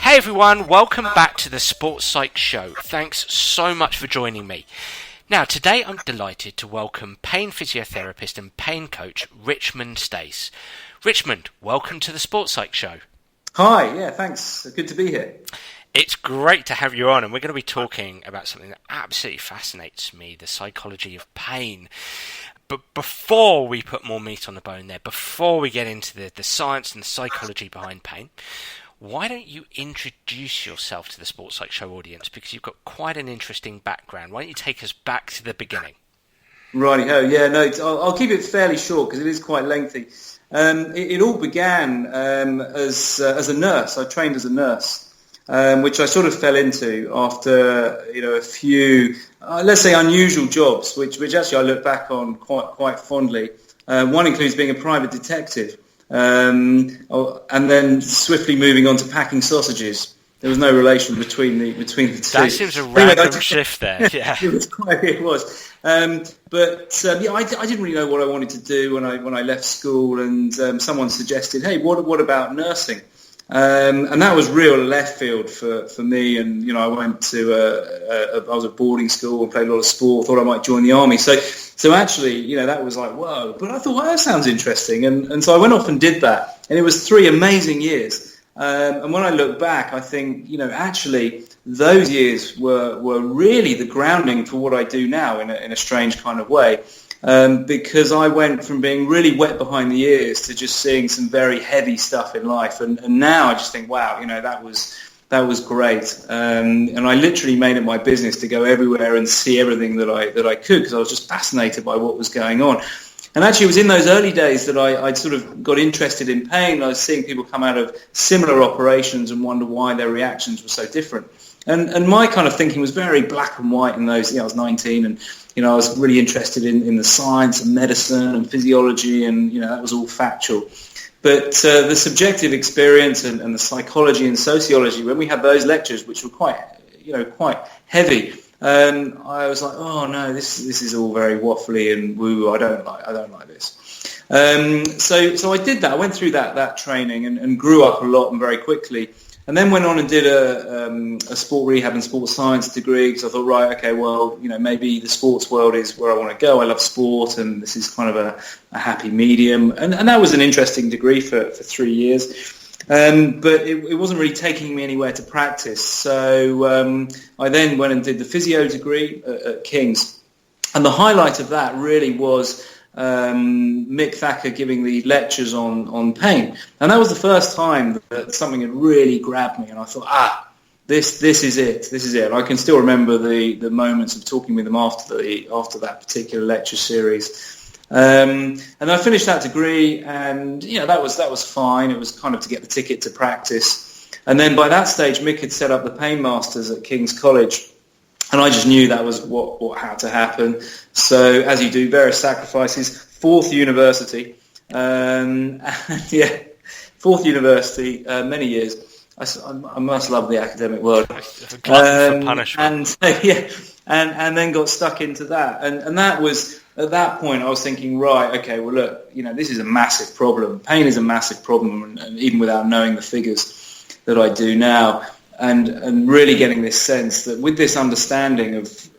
Hey everyone, welcome back to the Sports Psych Show. Thanks so much for joining me. Now, today I'm delighted to welcome pain physiotherapist and pain coach Richmond Stace. Richmond, welcome to the Sports Psych Show. Hi, yeah, thanks. Good to be here. It's great to have you on, and we're going to be talking about something that absolutely fascinates me, the psychology of pain. But before we put more meat on the bone there, before we get into the science and the psychology behind pain, why don't you introduce yourself to the Sports Psych Show audience, because you've got quite an interesting background. Why don't you take us back to the beginning? Righty-ho, yeah, no, I'll keep it fairly short because it is quite lengthy. It all began as a nurse. I trained as a nurse. Which I sort of fell into after, a few, let's say, unusual jobs, which actually I look back on quite fondly. One includes being a private detective, and then swiftly moving on to packing sausages. There was no relation between the two. That seems a random shift there. Yeah, it was. I didn't really know what I wanted to do when I left school, and someone suggested, "Hey, what about nursing?" And that was real left field for me. And I went to I was at boarding school and played a lot of sport. Thought I might join the army. So actually, that was like, whoa. But I thought, well, that sounds interesting. And so I went off and did that. And it was 3 amazing years. And when I look back, I think, actually those years were really the grounding for what I do now in a strange kind of way. Because I went from being really wet behind the ears to just seeing some very heavy stuff in life, and now I just think, wow, that was great, and I literally made it my business to go everywhere and see everything that I could, because I was just fascinated by what was going on. And actually, it was in those early days that I'd sort of got interested in pain. I was seeing people come out of similar operations and wonder why their reactions were so different. And my kind of thinking was very black and white in those. I was 19, and I was really interested in the science and medicine and physiology, and that was all factual. But the subjective experience and the psychology and sociology, when we had those lectures, which were quite heavy, I was like, oh no, this is all very waffly and woo. I don't like this. So I did that. I went through that training and grew up a lot and very quickly. And then went on and did a sport rehab and sports science degree, because I thought, right, okay, well, maybe the sports world is where I want to go. I love sport, and this is kind of a happy medium. And that was an interesting degree for 3 years. But it wasn't really taking me anywhere to practice. So I then went and did the physio degree at King's. And the highlight of that really was Mick Thacker giving the lectures on pain, and that was the first time that something had really grabbed me, and I thought, this is it. And I can still remember the moments of talking with him after that particular lecture series. And I finished that degree, and that was fine. It was kind of to get the ticket to practice, and then by that stage, Mick had set up the Pain Masters at King's College. And I just knew that was what had to happen. So, as you do, various sacrifices. Fourth university, fourth university, many years. I must love the academic world. It's a glutton for punishment. And then got stuck into that. And that was, at that point, I was thinking, right, okay, well, look, this is a massive problem. Pain is a massive problem, and even without knowing the figures that I do now. And really getting this sense that with this understanding of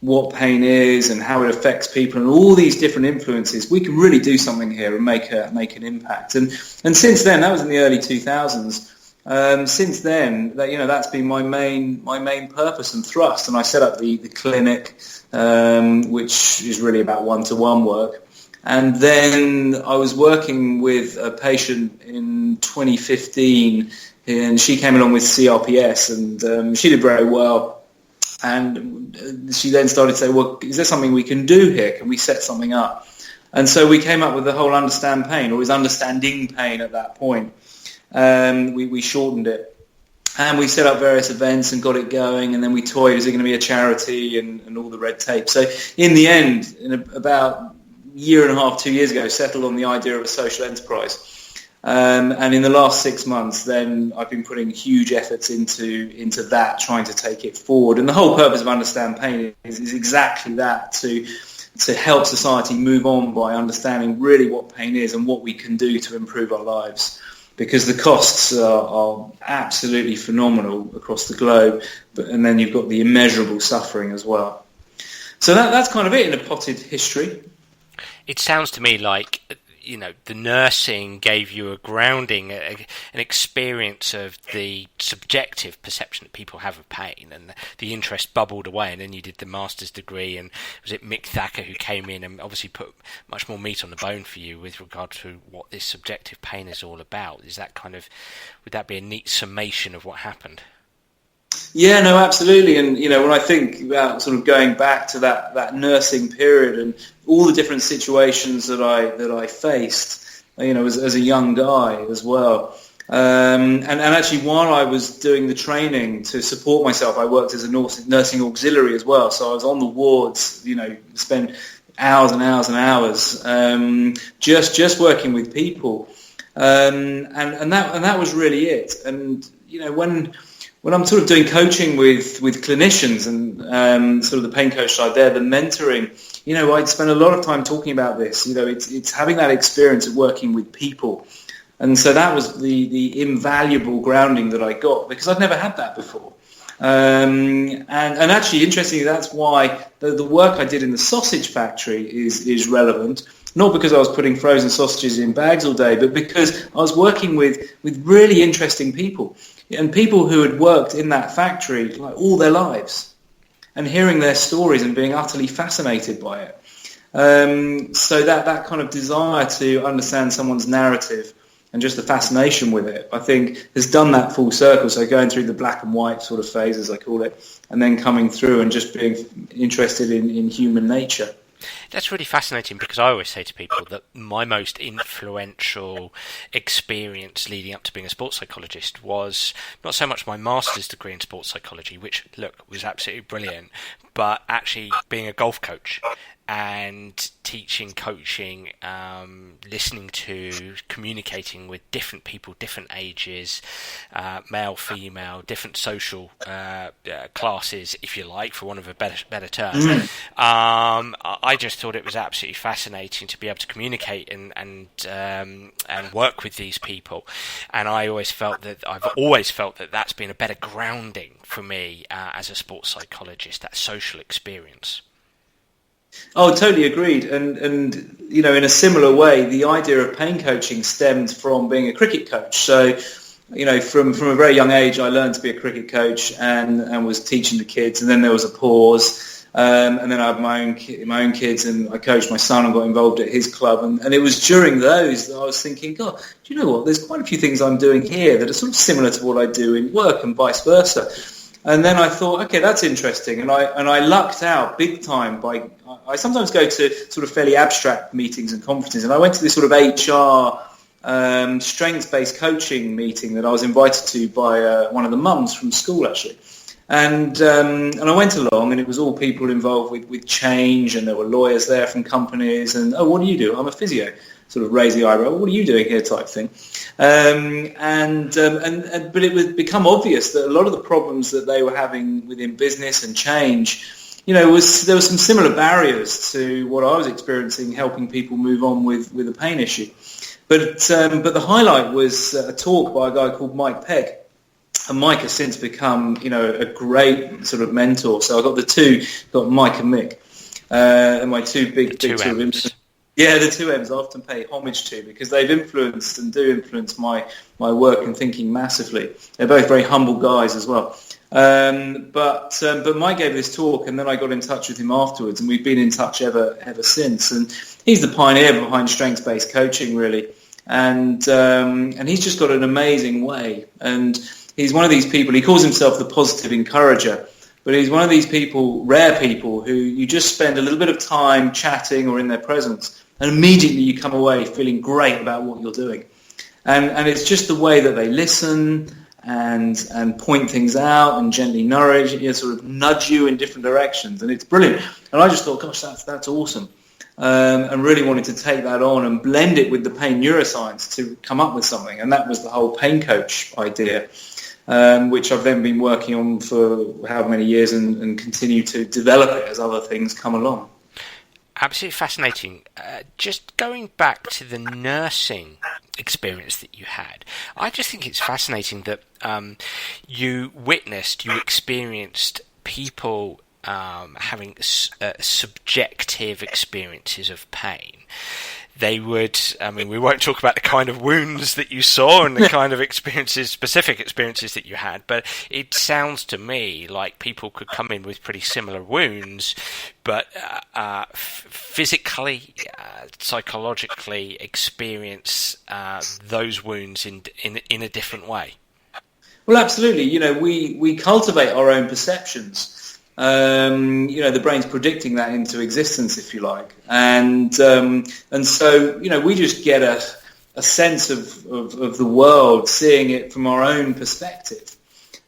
what pain is and how it affects people and all these different influences, we can really do something here and make an impact. And since then, that was in the early 2000s. Since then, that's been my main purpose and thrust. And I set up the clinic, which is really about one-to-one work. And then I was working with a patient in 2015. And she came along with CRPS, and she did very well. And she then started to say, well, is there something we can do here? Can we set something up? And so we came up with the whole Understand Pain, or is Understanding Pain at that point. We shortened it. And we set up various events and got it going, and then we toyed, is it going to be a charity, and all the red tape. So in the end, about a year and a half, 2 years ago, settled on the idea of a social enterprise. And in the last 6 months, then I've been putting huge efforts into that, trying to take it forward. And the whole purpose of Understand Pain is exactly that, to help society move on by understanding really what pain is and what we can do to improve our lives. because the costs are absolutely phenomenal across the globe, and then you've got the immeasurable suffering as well. So that's kind of it in a potted history. It sounds to me like, the nursing gave you a grounding, an experience of the subjective perception that people have of pain, and the interest bubbled away, and then you did the master's degree, and was it Mick Thacker who came in and obviously put much more meat on the bone for you with regard to what this subjective pain is all about? Would that be a neat summation of what happened? Yeah, no, absolutely. And, when I think about sort of going back to that nursing period and all the different situations that I faced, as a young guy as well. And actually, while I was doing the training to support myself, I worked as a nursing auxiliary as well. So I was on the wards, spend hours and hours and hours just working with people. And that was really it. And, when I'm sort of doing coaching with clinicians and sort of the pain coach side there, the mentoring, I'd spend a lot of time talking about this. It's having that experience of working with people. And so that was the invaluable grounding that I got, because I'd never had that before. And actually, interestingly, that's why the work I did in the sausage factory is relevant. Not because I was putting frozen sausages in bags all day, but because I was working with really interesting people, and people who had worked in that factory like all their lives, and hearing their stories and being utterly fascinated by it. So that kind of desire to understand someone's narrative and just the fascination with it, I think, has done that full circle. So going through the black and white sort of phase, as I call it, and then coming through and just being interested in human nature. That's really fascinating, because I always say to people that my most influential experience leading up to being a sports psychologist was not so much my master's degree in sports psychology, which, was absolutely brilliant, but actually being a golf coach and teaching, coaching, listening to, communicating with different people, different ages, male, female, different social classes, if you like, for want of a better term. I just thought it was absolutely fascinating to be able to communicate and work with these people, and I've always felt that that's been a better grounding for me as a sports psychologist, that social experience. Oh, totally agreed. And in a similar way, the idea of pain coaching stemmed from being a cricket coach. So, from a very young age, I learned to be a cricket coach and was teaching the kids. And then there was a pause. And then I had my own kids, and I coached my son and got involved at his club. And it was during those that I was thinking, God, do you know what? There's quite a few things I'm doing here that are sort of similar to what I do in work, and vice versa. And then I thought, okay, that's interesting. And I lucked out big time I sometimes go to sort of fairly abstract meetings and conferences, and I went to this sort of HR strengths-based coaching meeting that I was invited to by one of the mums from school, actually. And I went along, and it was all people involved with change, and there were lawyers there from companies, and, oh, what do you do? I'm a physio. Sort of raise the eyebrow, what are you doing here type thing. But it would become obvious that a lot of the problems that they were having within business and change, there was some similar barriers to what I was experiencing, helping people move on with a pain issue. But the highlight was a talk by a guy called Mike Pegg. And Mike has since become, a great sort of mentor. So I got Mike and Mick, and my two big sort of influences. Yeah, the two M's I often pay homage to, because they've influenced and do influence my work and thinking massively. They're both very humble guys as well. But Mike gave this talk, and then I got in touch with him afterwards, and we've been in touch ever since. And he's the pioneer behind strengths-based coaching, really. And he's just got an amazing way. And he's one of these people, he calls himself the positive encourager. But he's one of these people, rare people, who you just spend a little bit of time chatting or in their presence, and immediately you come away feeling great about what you're doing. And it's just the way that they listen and point things out and gently nourish, sort of nudge you in different directions. And it's brilliant. And I just thought, gosh, that's awesome. And really wanted to take that on and blend it with the pain neuroscience to come up with something. And that was the whole pain coach idea. Which I've then been working on for how many years and continue to develop it as other things come along. Absolutely fascinating. Just going back to the nursing experience that you had, I just think it's fascinating that you experienced people having subjective experiences of pain. They would, I mean, we won't talk about the kind of wounds that you saw and the kind of specific experiences that you had, but it sounds to me like people could come in with pretty similar wounds, but physically, psychologically experience those wounds in a different way. Well, absolutely. You know, we cultivate our own perceptions. You know, the brain's predicting that into existence, if you like, and so you know, we just get a sense of the world, seeing it from our own perspective,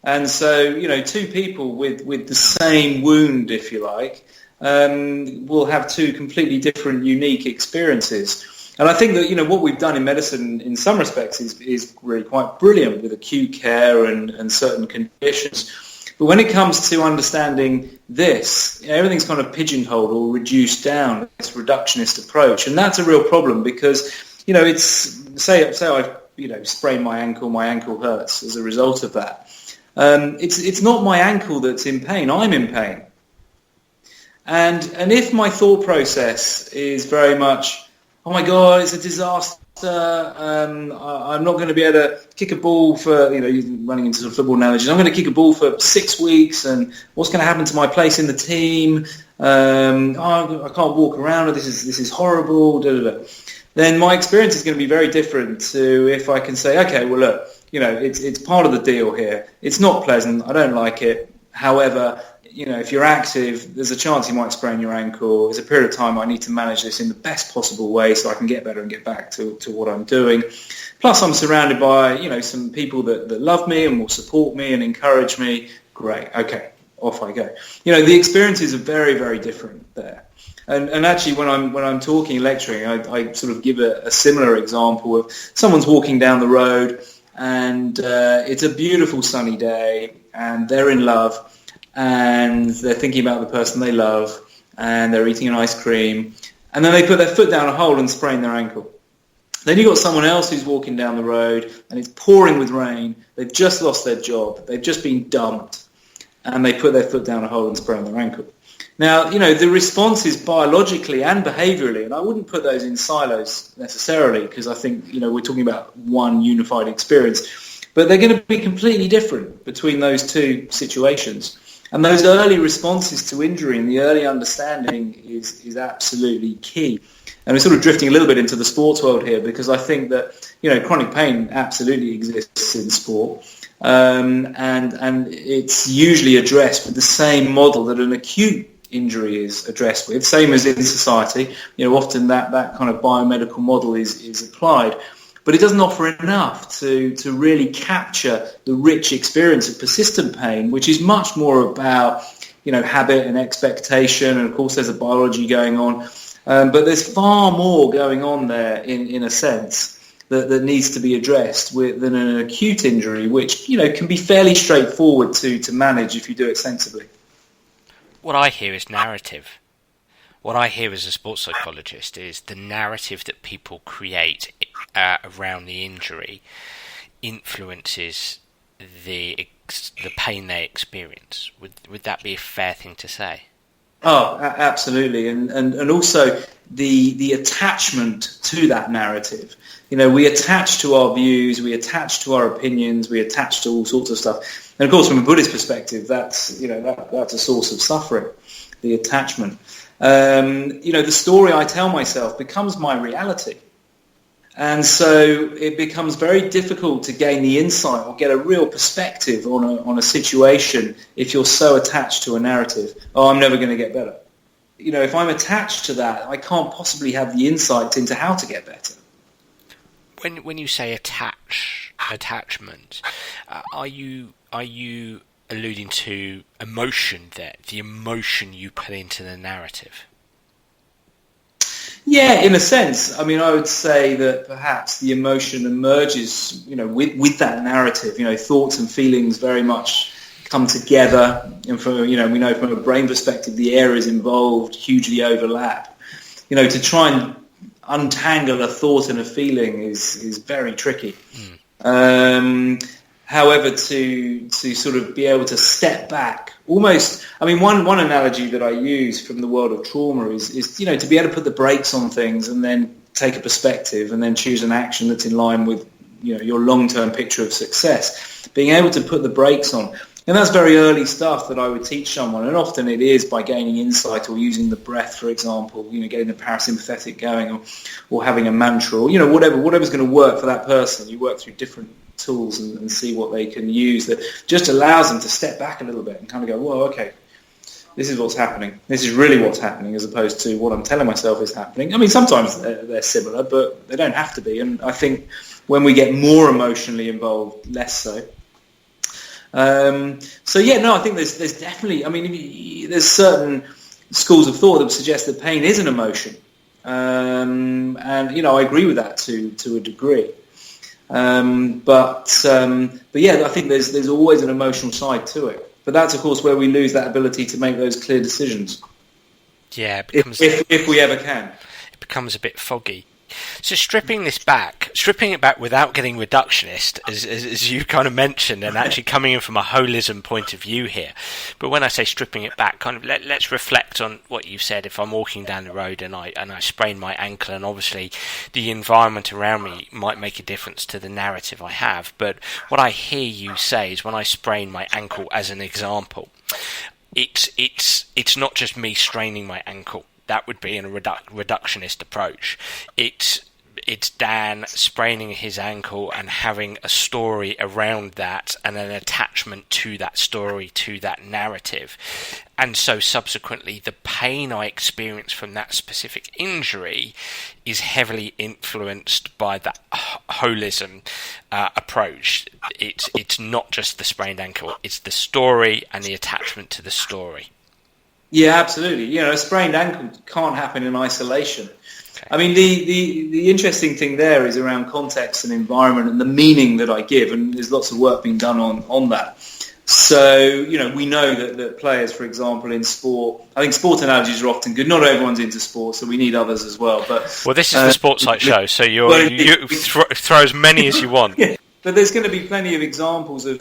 and so you know, two people with the same wound, if you like, will have two completely different, unique experiences. And I think that, you know, what we've done in medicine in some respects is really quite brilliant with acute care and certain conditions. But when it comes to understanding this, you know, everything's kind of pigeonholed or reduced down, this reductionist approach. And that's a real problem because, you know, it's, say I've, you know, sprained my ankle hurts as a result of that. It's not my ankle that's in pain, I'm in pain. And if my thought process is very much, oh my God, it's a disaster, I'm not going to be able to kick a ball for, you know, running into some football analogies, I'm going to kick a ball for 6 weeks, and what's going to happen to my place in the team? I can't walk around, this is horrible, then my experience is going to be very different to if I can say, okay, well look, you know, it's part of the deal here. It's not pleasant, I don't like it. However, you know, if you're active, there's a chance you might sprain your ankle. There's a period of time I need to manage this in the best possible way so I can get better and get back to what I'm doing. Plus, I'm surrounded by, you know, some people that love me and will support me and encourage me. Great. Okay, off I go. You know, the experiences are very, very different there. And actually, when I'm talking, lecturing, I sort of give a similar example of someone's walking down the road and it's a beautiful sunny day and they're in love, and they're thinking about the person they love, and they're eating an ice cream, and then they put their foot down a hole and sprain their ankle. Then you've got someone else who's walking down the road, and it's pouring with rain, they've just lost their job, they've just been dumped, and they put their foot down a hole and sprain their ankle. Now, you know, the response is biologically and behaviourally, and I wouldn't put those in silos necessarily, because I think, you know, we're talking about one unified experience, but they're going to be completely different between those two situations. And those early responses to injury and the early understanding is absolutely key. And we're sort of drifting a little bit into the sports world here, because I think that, you know, chronic pain absolutely exists in sport. And it's usually addressed with the same model that an acute injury is addressed with, same as in society. You know, often that kind of biomedical model is applied. But it doesn't offer enough to really capture the rich experience of persistent pain, which is much more about, you know, habit and expectation, and of course there's a biology going on, but there's far more going on there in a sense that needs to be addressed than an acute injury, which, you know, can be fairly straightforward to manage if you do it sensibly. What I hear is narrative. What I hear as a sports psychologist is the narrative that people create around the injury influences the pain they experience. Would that be a fair thing to say? Oh, absolutely, and also the attachment to that narrative. You know, we attach to our views, we attach to our opinions, we attach to all sorts of stuff. And of course, from a Buddhist perspective, that's a source of suffering, the attachment. You know, the story I tell myself becomes my reality. And so it becomes very difficult to gain the insight or get a real perspective on a situation if you're so attached to a narrative. Oh, I'm never going to get better. You know, if I'm attached to that, I can't possibly have the insight into how to get better. When you say attachment, are you alluding to emotion there, the emotion you put into the narrative? Yeah, in a sense. I mean, I would say that perhaps the emotion emerges, you know, with that narrative. You know, thoughts and feelings very much come together, and from, you know, we know from a brain perspective, the areas involved hugely overlap. to try and untangle a thought and a feeling is very tricky. However, to sort of be able to step back, almost, I mean, one analogy that I use from the world of trauma is to be able to put the brakes on things and then take a perspective and then choose an action that's in line with your long-term picture of success. Being able to put the brakes on. And that's very early stuff that I would teach someone, and often it is by gaining insight or using the breath, for example, getting the parasympathetic going, or having a mantra, or whatever's going to work for that person. You work through different tools and see what they can use that just allows them to step back a little bit and kind of go, whoa, okay, this is what's happening. This is really what's happening, as opposed to what I'm telling myself is happening. I mean, sometimes they're similar, but they don't have to be. And I think when we get more emotionally involved, less so. I think there's definitely, I mean, there's certain schools of thought that suggest that pain is an emotion. And I agree with that to a degree. But I think there's always an emotional side to it. But that's, of course, where we lose that ability to make those clear decisions. Yeah, it becomes, if we ever can. It becomes a bit foggy. So stripping it back without getting reductionist, as you kind of mentioned, and actually coming in from a holism point of view here. But when I say stripping it back, kind of let's reflect on what you've said. If I'm walking down the road and I sprain my ankle, and obviously the environment around me might make a difference to the narrative I have. But what I hear you say is, when I sprain my ankle, as an example, it's not just me straining my ankle. That would be a reductionist approach. It's Dan spraining his ankle and having a story around that and an attachment to that story, to that narrative. And so subsequently, the pain I experience from that specific injury is heavily influenced by that holism approach. It's not just the sprained ankle, it's the story and the attachment to the story. Yeah, absolutely. A sprained ankle can't happen in isolation. Okay. I mean, the interesting thing there is around context and environment and the meaning that I give, and there's lots of work being done on that. So, we know that players, for example, in sport, I think sport analogies are often good. Not everyone's into sport, so we need others as well. But this is the Sports Site show, so you throw as many as you want. Yeah. But there's going to be plenty of examples of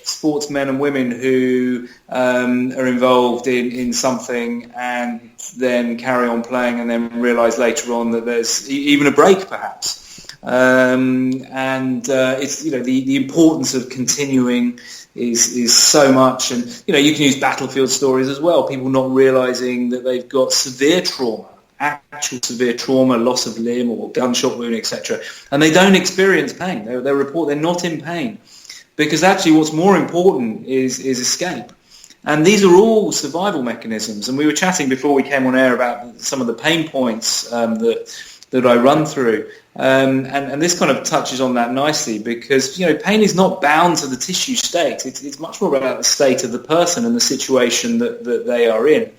sportsmen and women who are involved in something and then carry on playing and then realise later on that there's even a break, perhaps. It's the importance of continuing is so much, and you can use battlefield stories as well. People not realising that they've got severe trauma. Actual severe trauma, loss of limb or gunshot wound, etc. And they don't experience pain. They report they're not in pain, because actually what's more important is escape. And these are all survival mechanisms. And we were chatting before we came on air about some of the pain points that I run through. And this kind of touches on that nicely, because pain is not bound to the tissue state. It's much more about the state of the person and the situation that they are in.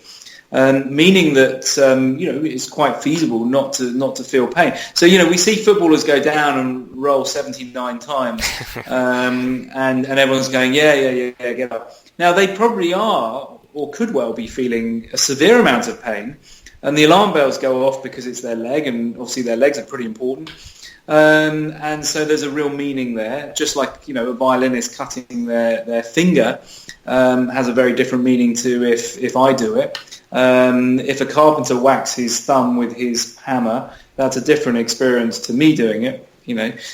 Meaning that it's quite feasible not to feel pain. So we see footballers go down and roll 79 times, and everyone's going yeah, get up. Now they probably are, or could well be, feeling a severe amount of pain, and the alarm bells go off because it's their leg, and obviously their legs are pretty important. And so there's a real meaning there, just like a violinist cutting their finger has a very different meaning to if I do it. If a carpenter whacks his thumb with his hammer, that's a different experience to me doing it.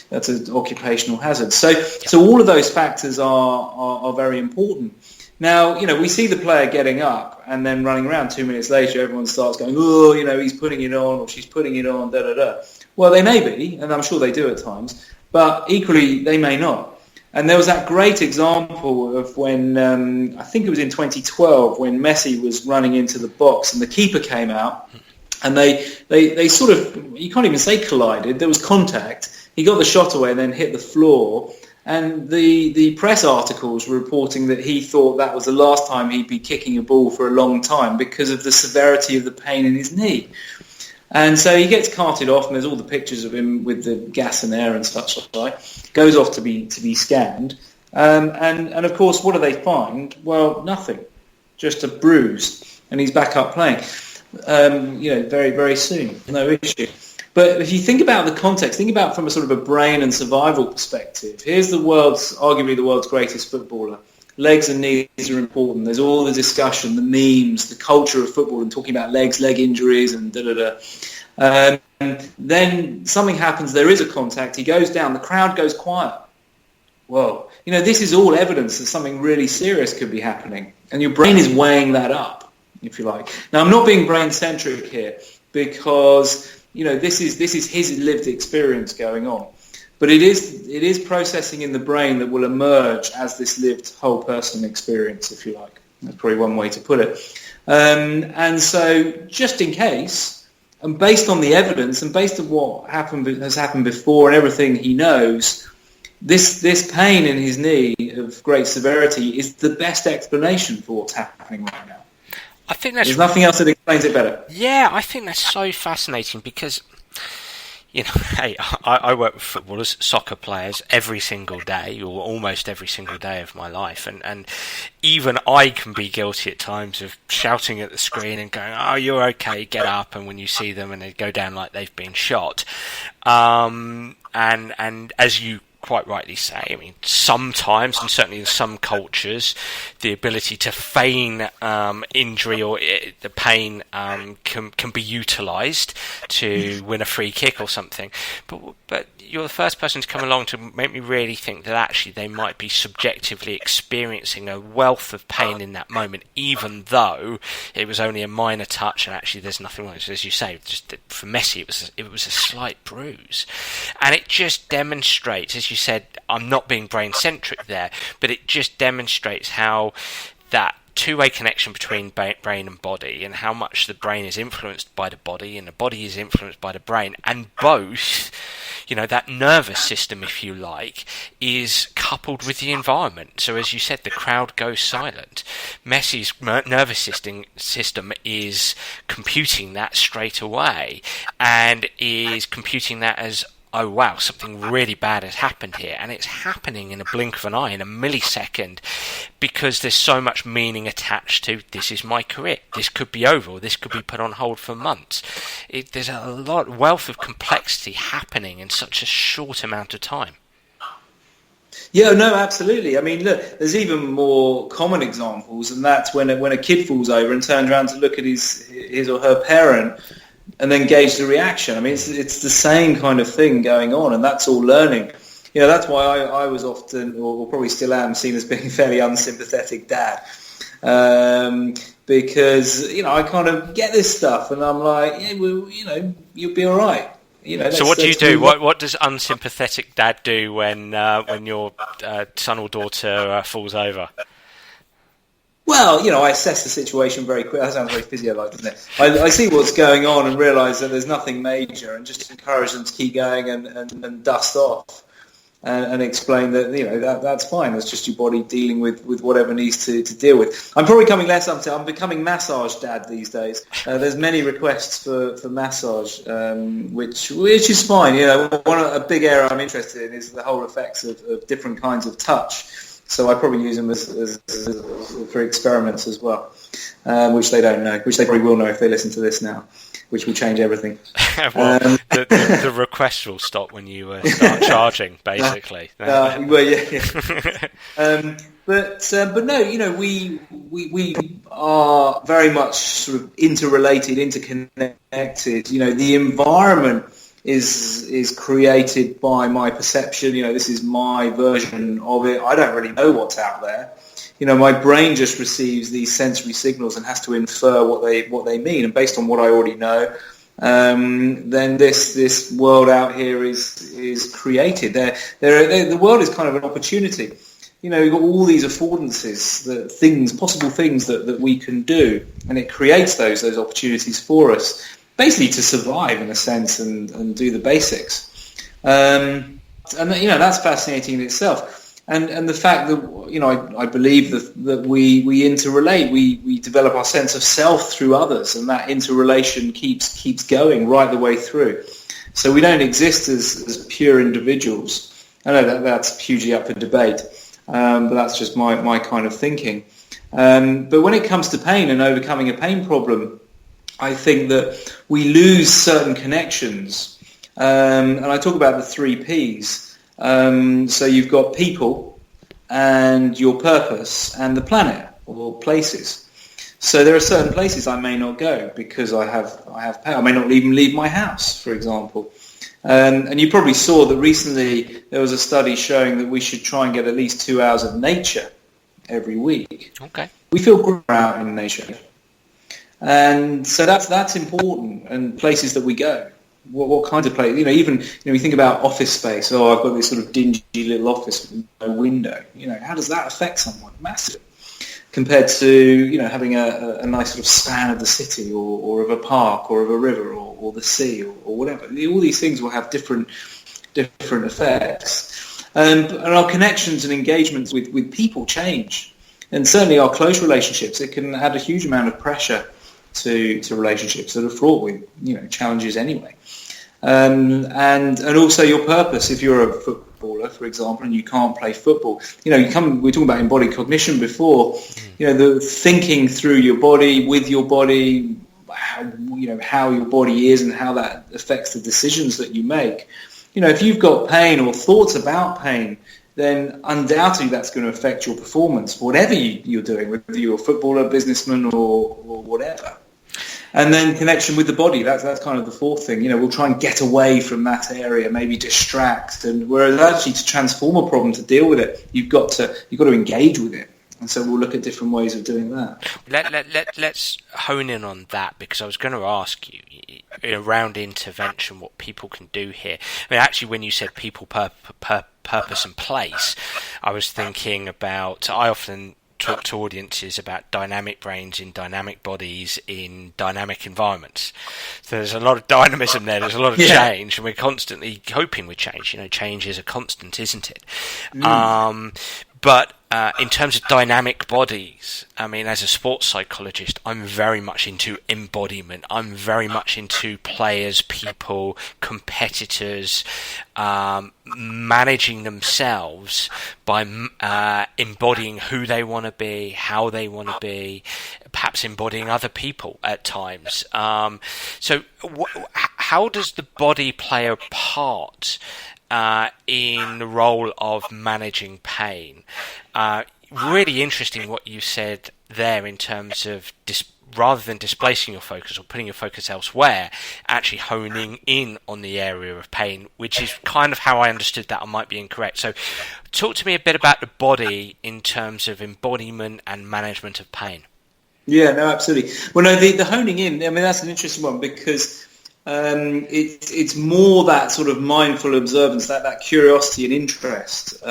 That's an occupational hazard. So all of those factors are very important. Now, we see the player getting up and then running around. 2 minutes later, everyone starts going, oh, he's putting it on, or she's putting it on, da-da-da. Well, they may be, and I'm sure they do at times, but equally they may not. And there was that great example of when, I think it was in 2012, when Messi was running into the box and the keeper came out, and they sort of, you can't even say collided, there was contact. He got the shot away and then hit the floor. And the press articles were reporting that he thought that was the last time he'd be kicking a ball for a long time because of the severity of the pain in his knee. And so he gets carted off, and there's all the pictures of him with the gas and air and such like. Goes off to be scanned. And of course, what do they find? Well, nothing. Just a bruise. And he's back up playing. very, very soon. No issue. But if you think about the context, think about from a sort of a brain and survival perspective. Here's arguably the world's greatest footballer. Legs and knees are important. There's all the discussion, the memes, the culture of football, and talking about legs, leg injuries, and da-da-da. Then something happens, there is a contact, he goes down, the crowd goes quiet. Whoa. This is all evidence that something really serious could be happening. And your brain is weighing that up, if you like. Now, I'm not being brain-centric here, because this is his lived experience going on, but it is processing in the brain that will emerge as this lived whole person experience, if you like. That's probably one way to put it. And so, just in case, and based on the evidence, and based on what has happened before, and everything he knows, this pain in his knee of great severity is the best explanation for what's happening right now. I think there's nothing else that explains it better. Yeah, I think that's so fascinating because, hey, I work with footballers, soccer players every single day, or almost every single day of my life, and even I can be guilty at times of shouting at the screen and going, "Oh, you're okay, get up," and when you see them and they go down like they've been shot, and as you quite rightly say, I mean, sometimes, and certainly in some cultures, the ability to feign injury or the pain can be utilised to win a free kick or something. But you're the first person to come along to make me really think that actually they might be subjectively experiencing a wealth of pain in that moment, even though it was only a minor touch and actually there's nothing wrong. As you say, just for Messi, it was a slight bruise, and it just demonstrates, as you said, I'm not being brain-centric there, but it just demonstrates how that two-way connection between brain and body, and how much the brain is influenced by the body and the body is influenced by the brain, and both, that nervous system, if you like, is coupled with the environment. So as you said, the crowd goes silent. Messi's nervous system is computing that straight away, and is computing that as, oh wow, something really bad has happened here, and it's happening in a blink of an eye, in a millisecond, because there's so much meaning attached to, this is my career, this could be over, or this could be put on hold for months. There's a wealth of complexity happening in such a short amount of time. Yeah, no, absolutely. I mean, look, there's even more common examples, and that's when a kid falls over and turns around to look at his or her parent, and then gauge the reaction. I mean, it's the same kind of thing going on, and that's all learning. That's why I was often, or probably still am, seen as being a fairly unsympathetic dad, because I kind of get this stuff, and I'm like, yeah, well, you'll be all right. So what do you do? What does unsympathetic dad do when your son or daughter falls over? Well, I assess the situation very quickly. That sounds very physio-like, doesn't it? I see what's going on and realise that there's nothing major, and just encourage them to keep going and dust off, and explain that that's fine. It's just your body dealing with whatever needs to deal with. I'm probably coming less up to. I'm becoming massage dad these days. There's many requests for massage, which is fine. A big area I'm interested in is the whole effects of different kinds of touch. So I probably use them as for experiments as well, which they don't know, which they probably will know if they listen to this now, which will change everything. Well, the request will stop when you start charging, basically. Well, yeah. But no, we are very much sort of interrelated, interconnected. The environment is created by my perception. This is my version of it. I don't really know what's out there. My brain just receives these sensory signals and has to infer what they mean. And based on what I already know, then this world out here is created. The world is kind of an opportunity. We've got all these affordances, possible things that we can do, and it creates those opportunities for us, basically to survive in a sense and do the basics. And that's fascinating in itself. And the fact that, I believe that we interrelate, we develop our sense of self through others, and that interrelation keeps going right the way through. So we don't exist as pure individuals. I know that's hugely up for debate, but that's just my kind of thinking. But when it comes to pain and overcoming a pain problem, I think that we lose certain connections. And I talk about the 3 Ps. So you've got people and your purpose and the planet or places. So there are certain places I may not go because I have pain. I may not even leave my house, for example. And you probably saw that recently there was a study showing that we should try and get at least 2 hours of nature every week. Okay. We feel good out in nature. And so that's important, and places that we go. What kinds of places? Even you think about office space. Oh, I've got this sort of dingy little office with no window. How does that affect someone? Massive. Compared to having a nice sort of span of the city or of a park or of a river or the sea or whatever. All these things will have different effects. And our connections and engagements with people change. And certainly our close relationships, it can add a huge amount of pressure to relationships that are fraught with challenges anyway. And also your purpose. If you're a footballer, for example, and you can't play football, we're talking about embodied cognition before. The thinking through your body, with your body, how your body is and how that affects the decisions that you make. If you've got pain or thoughts about pain, then undoubtedly that's going to affect your performance, whatever you're doing, whether you're a footballer, businessman, or whatever. And then connection with the body, that's kind of the 4th thing. We'll try and get away from that area, maybe distract. And whereas actually to transform a problem, to deal with it, you've got to engage with it. And so we'll look at different ways of doing that. Let's hone in on that, because I was going to ask you around intervention what people can do here. I mean, actually, when you said people, purpose and place, I was thinking about, I often talk to audiences about dynamic brains in dynamic bodies in dynamic environments. So there's a lot of dynamism there, there's a lot of change, and we're constantly hoping with change. Change is a constant, isn't it? But in terms of dynamic bodies, I mean, as a sports psychologist, I'm very much into embodiment. I'm very much into players, people, competitors, managing themselves by embodying who they want to be, how they want to be, perhaps embodying other people at times. So how does the body play a part in the role of managing pain? Really interesting what you said there in terms of rather than displacing your focus or putting your focus elsewhere, actually honing in on the area of pain, which is kind of how I understood that. I might be incorrect. So talk to me a bit about the body in terms of embodiment and management of pain. Yeah, no, absolutely. Well, no, the honing in, I mean, that's an interesting one, because it's more that sort of mindful observance, that curiosity and interest,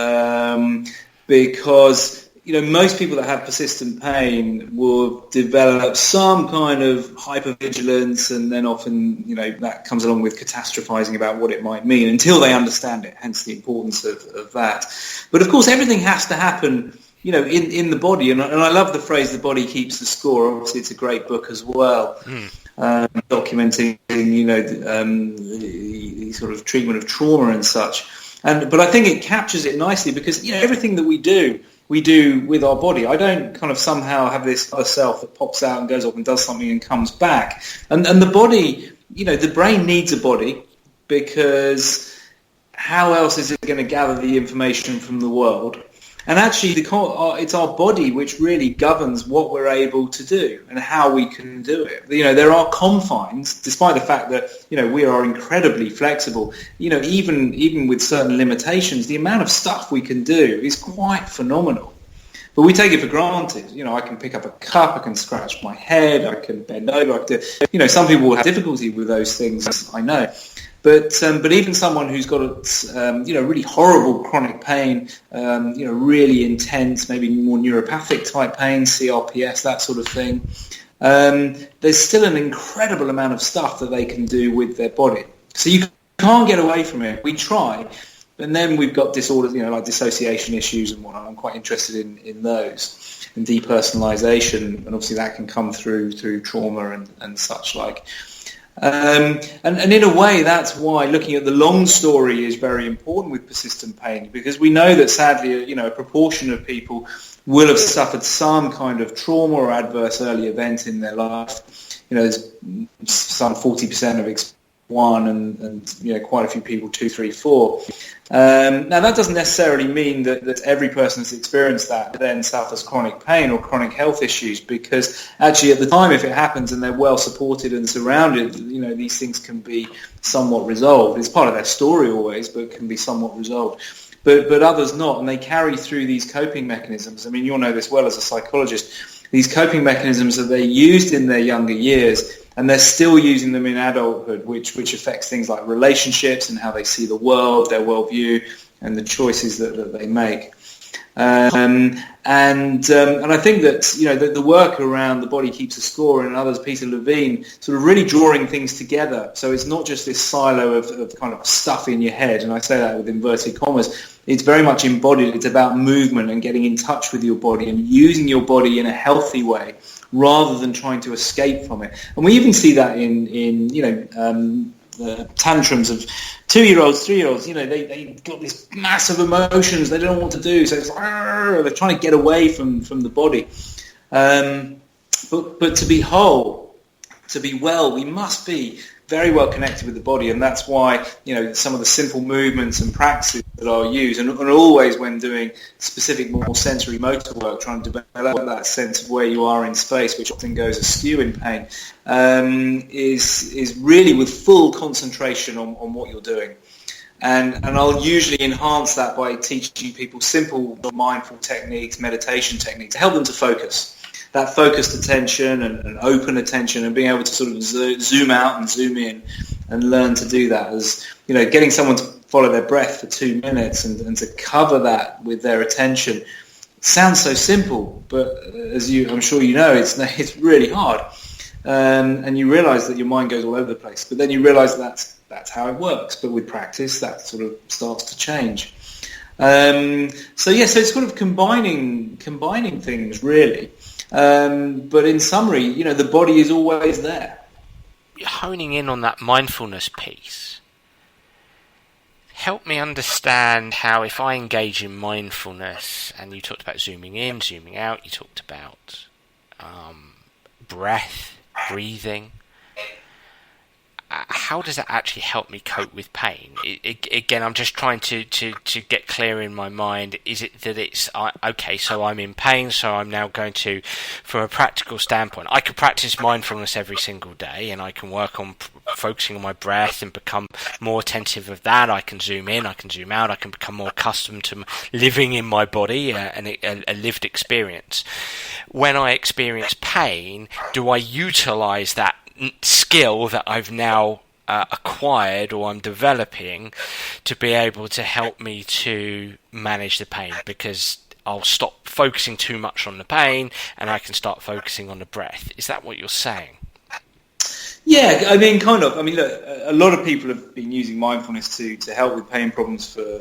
because most people that have persistent pain will develop some kind of hypervigilance, and then often that comes along with catastrophizing about what it might mean until they understand it. Hence the importance of that. But of course, everything has to happen in the body, and I love the phrase "the body keeps the score." Obviously, it's a great book as well. Documenting the sort of treatment of trauma and such, but I think it captures it nicely, because everything that we do with our body. I don't kind of somehow have this other self that pops out and goes off and does something and comes back. And the body, the brain needs a body, because how else is it going to gather the information from the world? And actually, it's our body which really governs what we're able to do and how we can do it. There are confines, despite the fact that we are incredibly flexible. Even with certain limitations, the amount of stuff we can do is quite phenomenal. But we take it for granted. I can pick up a cup, I can scratch my head, I can bend over. I can some people will have difficulty with those things, I know. But even someone who's got really horrible chronic pain, really intense, maybe more neuropathic type pain, CRPS, that sort of thing, there's still an incredible amount of stuff that they can do with their body. So you can't get away from it. We try, and then we've got disorders, like dissociation issues and whatnot. I'm quite interested in those, and depersonalization, and obviously that can come through trauma and such like. And in a way, that's why looking at the long story is very important with persistent pain, because we know that sadly, a proportion of people will have suffered some kind of trauma or adverse early event in their life. there's some 40% of one and quite a few people 2, 3, 4. Now that doesn't necessarily mean that every person that's experienced that then suffers chronic pain or chronic health issues, because actually at the time, if it happens and they're well supported and surrounded, these things can be somewhat resolved. It's part of their story always, but can be somewhat resolved. But others not, and they carry through these coping mechanisms. I mean, you'll know this well as a psychologist. These coping mechanisms that they used in their younger years, and they're still using them in adulthood, which affects things like relationships and how they see the world, their worldview, and the choices that they make. And I think that the work around The Body Keeps a Score and others, Peter Levine, sort of really drawing things together. So it's not just this silo of kind of stuff in your head, and I say that with inverted commas. It's very much embodied. It's about movement and getting in touch with your body and using your body in a healthy way, rather than trying to escape from it. And we even see that in the tantrums of 2-year-olds, 3-year-olds. They got this massive emotions. They don't know what to do. So it's like, they're trying to get away from the body. But to be whole, to be well, we must be very well connected with the body, and that's why some of the simple movements and practices that I'll use, and always when doing specific more sensory motor work, trying to develop that sense of where you are in space, which often goes askew in pain, is really with full concentration on what you're doing. And I'll usually enhance that by teaching people simple mindful techniques, meditation techniques, to help them to focus. That focused attention and open attention, and being able to sort of zoom out and zoom in and learn to do that. As getting someone to follow their breath for 2 minutes and to cover that with their attention sounds so simple, but as I'm sure you know, it's really hard. And you realise that your mind goes all over the place, but then you realise that's how it works. But with practice, that sort of starts to change. So it's sort of combining things really. But in summary, the body is always there. Honing in on that mindfulness piece, help me understand how, if I engage in mindfulness, and you talked about zooming in, zooming out, you talked about breath, breathing, how does that actually help me cope with pain? Again, I'm just trying to get clear in my mind. Is it that it's, okay, so I'm in pain, so I'm now going to, from a practical standpoint, I could practice mindfulness every single day, and I can work on focusing on my breath and become more attentive of that. I can zoom in, I can zoom out, I can become more accustomed to living in my body, and a lived experience. When I experience pain, do I utilize that skill that I've now acquired or I'm developing to be able to help me to manage the pain? Because I'll stop focusing too much on the pain and I can start focusing on the breath. Is that what you're saying? Yeah, I mean, kind of. I mean, look, a lot of people have been using mindfulness to help with pain problems for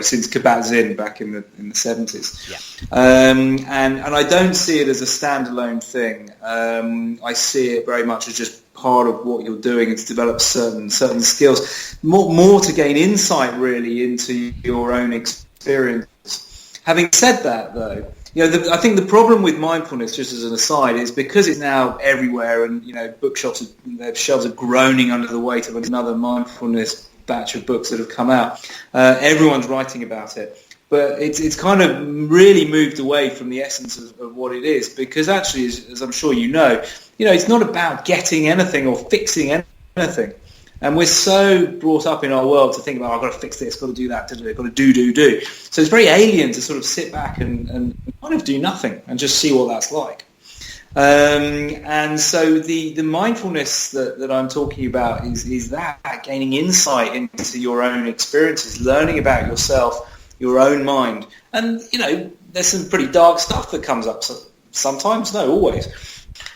since Kabat-Zinn back in the 70s. Yeah. And I don't see it as a standalone thing. I see it very much as just part of what you're doing. It's develop certain skills, more to gain insight really into your own experience. Having said that, though, I think the problem with mindfulness, just as an aside, is because it's now everywhere, and bookshops, their shelves are groaning under the weight of another mindfulness batch of books that have come out. Everyone's writing about it, but it's kind of really moved away from the essence of what it is. Because actually, as I'm sure you know, it's not about getting anything or fixing anything. And we're so brought up in our world to think about, I've got to fix this, got to do that, got to do. So it's very alien to sort of sit back and kind of do nothing and just see what that's like. And so the mindfulness that I'm talking about is that, gaining insight into your own experiences, learning about yourself, your own mind. And, there's some pretty dark stuff that comes up sometimes, no, always.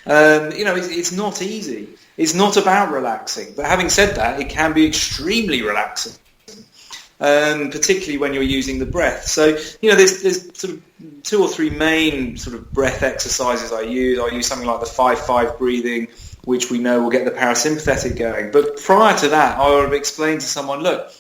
It's not easy. It's not about relaxing, but having said that, it can be extremely relaxing, particularly when you're using the breath. So, there's sort of 2 or 3 main sort of breath exercises I use. I use something like the 5-5 breathing, which we know will get the parasympathetic going. But prior to that, I would have explained to someone, look,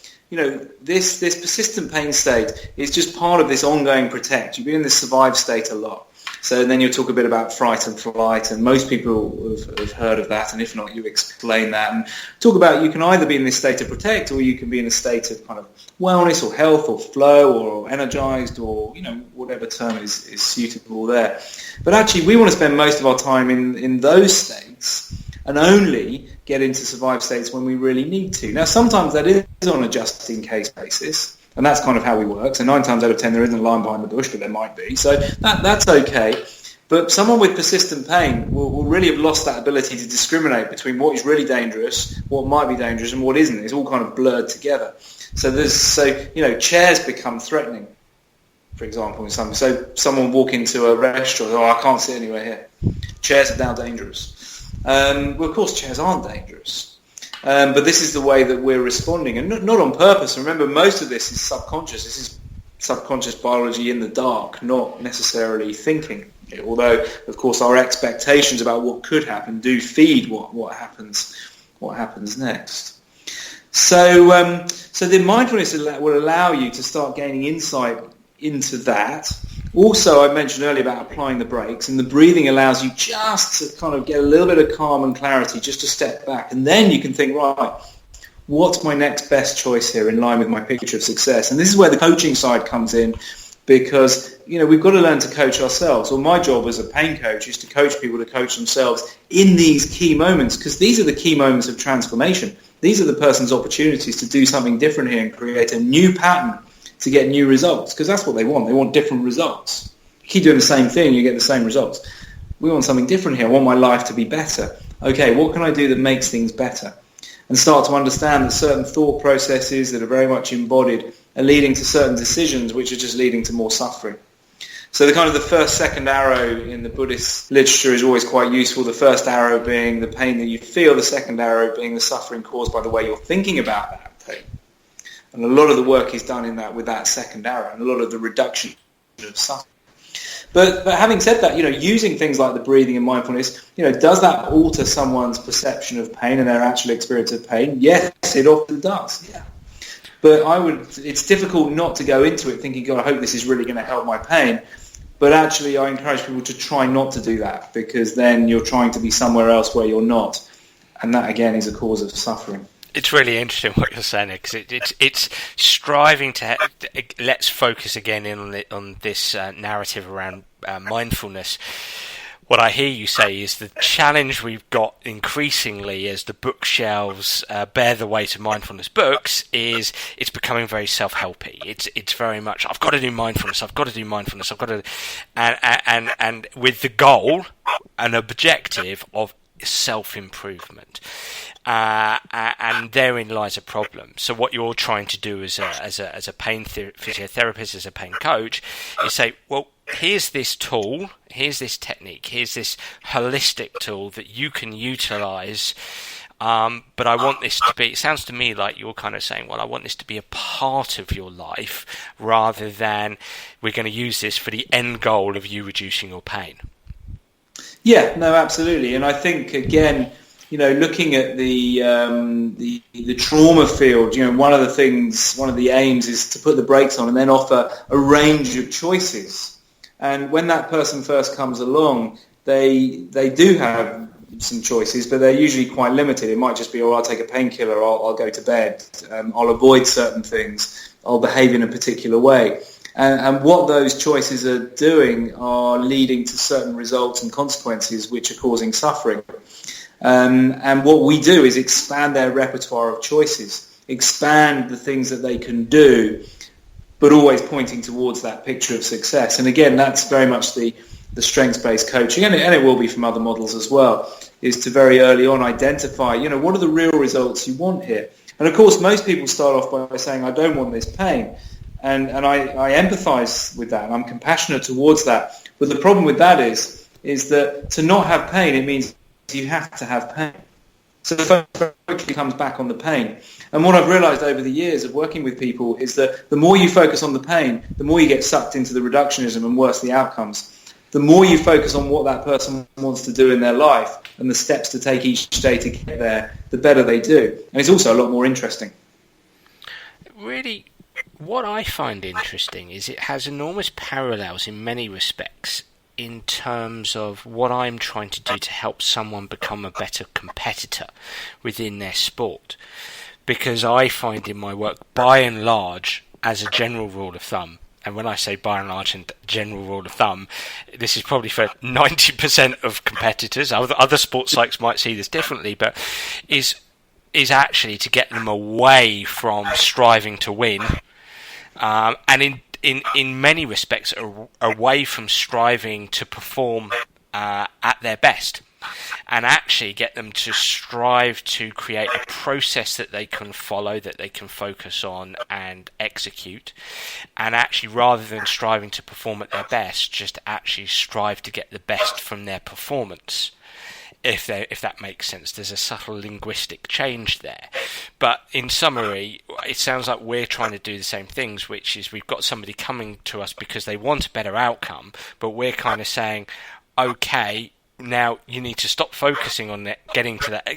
this persistent pain state is just part of this ongoing protect. You've been in this survive state a lot. So then you'll talk a bit about fright and flight, and most people have heard of that, and if not, you explain that. And talk about you can either be in this state of protect, or you can be in a state of kind of wellness or health or flow or energized, or whatever term is suitable there. But actually, we want to spend most of our time in those states, and only get into survive states when we really need to. Now, sometimes that is on a just-in-case basis, and that's kind of how we work. So 9 times out of 10, there isn't a lion behind the bush, but there might be. So that's okay. But someone with persistent pain will really have lost that ability to discriminate between what is really dangerous, what might be dangerous, and what isn't. It's all kind of blurred together. So chairs become threatening, for example. So someone walk into a restaurant, I can't sit anywhere here. Chairs are now dangerous. Well, of course, chairs aren't dangerous. But this is the way that we're responding, and not on purpose. Remember, most of this is subconscious. This is subconscious biology in the dark, not necessarily thinking. Although, of course, our expectations about what could happen do feed what happens next. So the mindfulness will allow you to start gaining insight into that. Also, I mentioned earlier about applying the brakes, and the breathing allows you just to kind of get a little bit of calm and clarity, just to step back, and then you can think, right, what's my next best choice here in line with my picture of success? And this is where the coaching side comes in, because we've got to learn to coach ourselves. Well, my job as a pain coach is to coach people to coach themselves in these key moments, because these are the key moments of transformation. These are the person's opportunities to do something different here and create a new pattern to get new results, because that's what they want. They want different results. You keep doing the same thing, you get the same results. We want something different here. I want my life to be better. Okay, what can I do that makes things better? And start to understand that certain thought processes that are very much embodied are leading to certain decisions which are just leading to more suffering. So the first, second arrow in the Buddhist literature is always quite useful. The first arrow being the pain that you feel, the second arrow being the suffering caused by the way you're thinking about that pain. And a lot of the work is done with that second arrow, and a lot of the reduction of suffering. But having said that, using things like the breathing and mindfulness, does that alter someone's perception of pain and their actual experience of pain? Yes, it often does. Yeah. But it's difficult not to go into it thinking, God, I hope this is really going to help my pain. But actually, I encourage people to try not to do that, because then you're trying to be somewhere else where you're not. And that, again, is a cause of suffering. It's really interesting what you're saying, because it's striving to let's focus again in on this narrative around mindfulness. What I hear you say is the challenge we've got increasingly as the bookshelves bear the weight of mindfulness books is it's becoming very self-helpy. It's very much I've got to do mindfulness. I've got to do mindfulness. I've got to and with the goal, an objective of self-improvement. And therein lies a problem. So what you're trying to do as a pain physiotherapist, as a pain coach, is say, well, here's this tool, here's this technique, here's this holistic tool that you can utilize. But I want this to be, it sounds to me like you're kind of saying, well, I want this to be a part of your life rather than we're going to use this for the end goal of you reducing your pain. Yeah, no, absolutely. And I think, again, looking at the trauma field, one of the aims is to put the brakes on and then offer a range of choices. And when that person first comes along, they do have some choices, but they're usually quite limited. It might just be, I'll take a painkiller, I'll go to bed, I'll avoid certain things, I'll behave in a particular way. And what those choices are doing are leading to certain results and consequences which are causing suffering. And what we do is expand their repertoire of choices, expand the things that they can do, but always pointing towards that picture of success. And again, that's very much the strengths-based coaching, and it will be from other models as well, is to very early on identify, what are the real results you want here? And of course, most people start off by saying, I don't want this pain. And I empathise with that, and I'm compassionate towards that. But the problem with that is that to not have pain, it means you have to have pain. So the focus comes back on the pain. And what I've realised over the years of working with people is that the more you focus on the pain, the more you get sucked into the reductionism and worse the outcomes. The more you focus on what that person wants to do in their life and the steps to take each day to get there, the better they do. And it's also a lot more interesting. Really, what I find interesting is it has enormous parallels in many respects in terms of what I'm trying to do to help someone become a better competitor within their sport. Because I find in my work, by and large, as a general rule of thumb, and when I say by and large and general rule of thumb, this is probably for 90% of competitors. Other sports psychs might see this differently, but is actually to get them away from striving to win, and in many respects away from striving to perform at their best, and actually get them to strive to create a process that they can follow, that they can focus on and execute, and actually, rather than striving to perform at their best, just actually strive to get the best from their performance. If that makes sense, there's a subtle linguistic change there. But in summary, it sounds like we're trying to do the same things, which is we've got somebody coming to us because they want a better outcome, but we're kind of saying, okay, now you need to stop focusing on getting to that,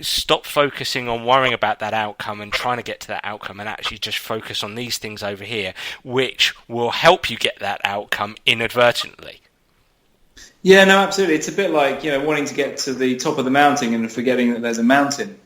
stop focusing on worrying about that outcome and trying to get to that outcome, and actually just focus on these things over here, which will help you get that outcome inadvertently. Yeah, no, absolutely. It's a bit like, wanting to get to the top of the mountain and forgetting that there's a mountain.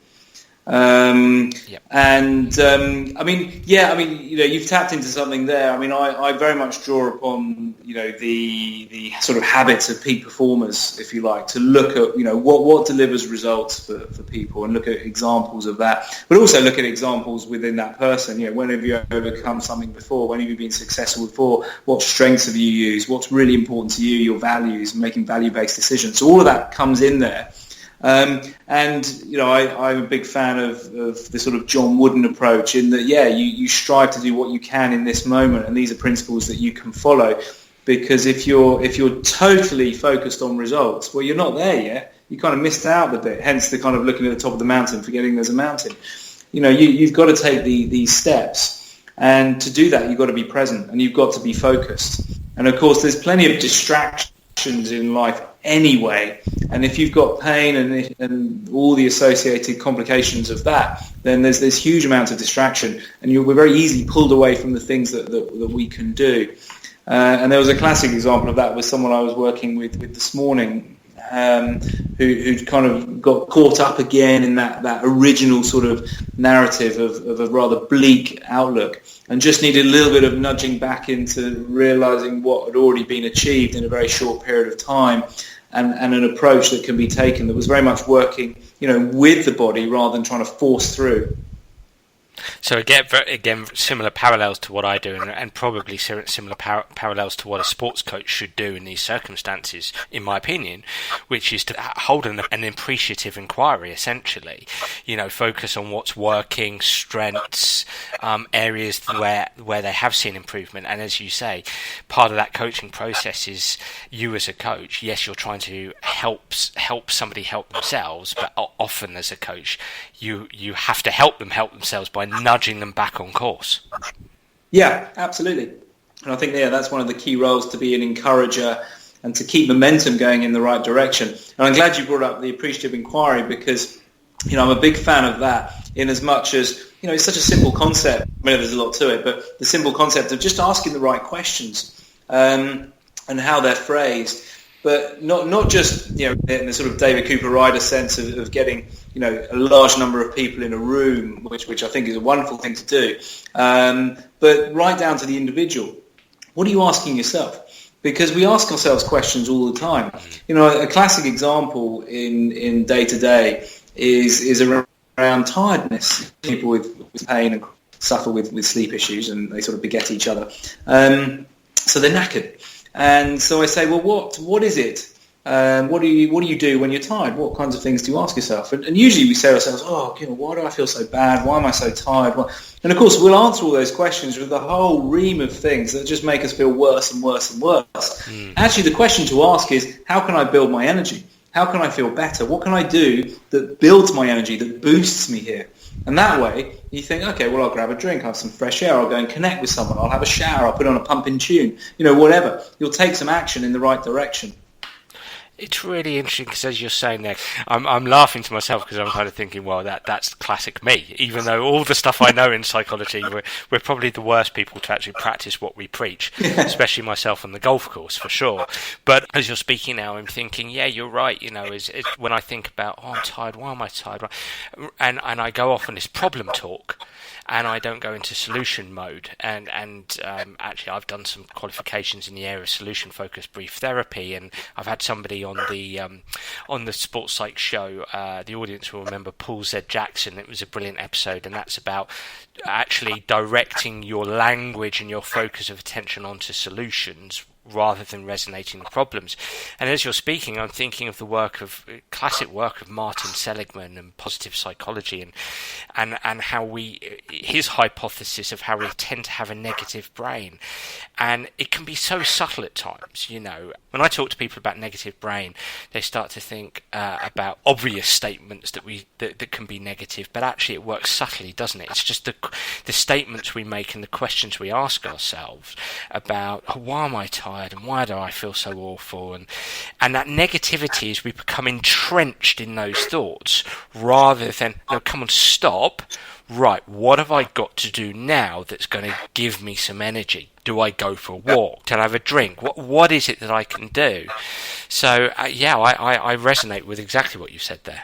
Yep. And you've tapped into something there. I mean, I very much draw upon, the sort of habits of peak performers, if you like, to look at, what delivers results for people and look at examples of that, but also look at examples within that person. When have you overcome something before? When have you been successful before? What strengths have you used? What's really important to you, your values, making value-based decisions. So all of that comes in there. I'm a big fan of the sort of John Wooden approach in that, you strive to do what you can in this moment, and these are principles that you can follow. Because if you're totally focused on results, well, you're not there yet. You kind of missed out a bit. Hence the kind of looking at the top of the mountain, forgetting there's a mountain. You've got to take these steps, and to do that, you've got to be present and you've got to be focused. And of course, there's plenty of distractions in life anyway, and if you've got pain and all the associated complications of that, then there's this huge amount of distraction, and we're very easily pulled away from the things that we can do. And there was a classic example of that with someone I was working with this morning, who'd kind of got caught up again in that original sort of narrative of a rather bleak outlook, and just needed a little bit of nudging back into realising what had already been achieved in a very short period of time, and an approach that can be taken that was very much working, with the body rather than trying to force through. So again, similar parallels to what I do, and probably similar parallels to what a sports coach should do in these circumstances, in my opinion, which is to hold an appreciative inquiry, essentially. Focus on what's working, strengths, areas where they have seen improvement. And as you say, part of that coaching process is you as a coach. Yes, you're trying to help somebody help themselves, but often as a coach, you have to help themselves by nudging them back on course. Yeah, absolutely. And I think that's one of the key roles, to be an encourager and to keep momentum going in the right direction. And I'm glad you brought up the appreciative inquiry, because I'm a big fan of that, in as much as it's such a simple concept. I mean, there's a lot to it, but the simple concept of just asking the right questions and how they're phrased. But not just in the sort of David Cooper Ryder sense of getting a large number of people in a room, which I think is a wonderful thing to do, but right down to the individual. What are you asking yourself? Because we ask ourselves questions all the time. A classic example in day to day is around tiredness. People with pain and suffer with sleep issues, and they sort of beget each other. So they're knackered. And so I say, well, what is it? What do you do when you're tired? What kinds of things do you ask yourself? And usually we say to ourselves, why do I feel so bad? Why am I so tired? And of course, we'll answer all those questions with a whole ream of things that just make us feel worse and worse and worse. Actually, the question to ask is, how can I build my energy? How can I feel better? What can I do that builds my energy, that boosts me here? And that way, you think, okay, well, I'll grab a drink, I'll have some fresh air, I'll go and connect with someone, I'll have a shower, I'll put on a pumping tune, whatever. You'll take some action in the right direction. It's really interesting because, as you're saying there, I'm laughing to myself because I'm kind of thinking, well, that's classic me. Even though all the stuff I know in psychology, we're probably the worst people to actually practice what we preach, especially myself on the golf course for sure. But as you're speaking now, I'm thinking, yeah, you're right. You know, is when I think about, oh, I'm tired. Why am I tired? And I go off on this problem talk. And I don't go into solution mode. And actually, I've done some qualifications in the area of solution-focused brief therapy, and I've had somebody on the Sports Psych show. The audience will remember Paul Z. Jackson. It was a brilliant episode, and that's about actually directing your language and your focus of attention onto solutions rather than resonating the problems. And as you're speaking, I'm thinking of the classic work of Martin Seligman and positive psychology, and how his hypothesis of how we tend to have a negative brain. And it can be so subtle at times, you know. When I talk to people about negative brain, they start to think about obvious statements that can be negative, but actually it works subtly, doesn't it? It's just the statements we make and the questions we ask ourselves about, oh, why am I tired and why do I feel so awful? And that negativity is we become entrenched in those thoughts rather than, no, come on, stop. Right, what have I got to do now that's going to give me some energy? Do I go for a walk? Can I have a drink? What is it that I can do? So, I resonate with exactly what you said there.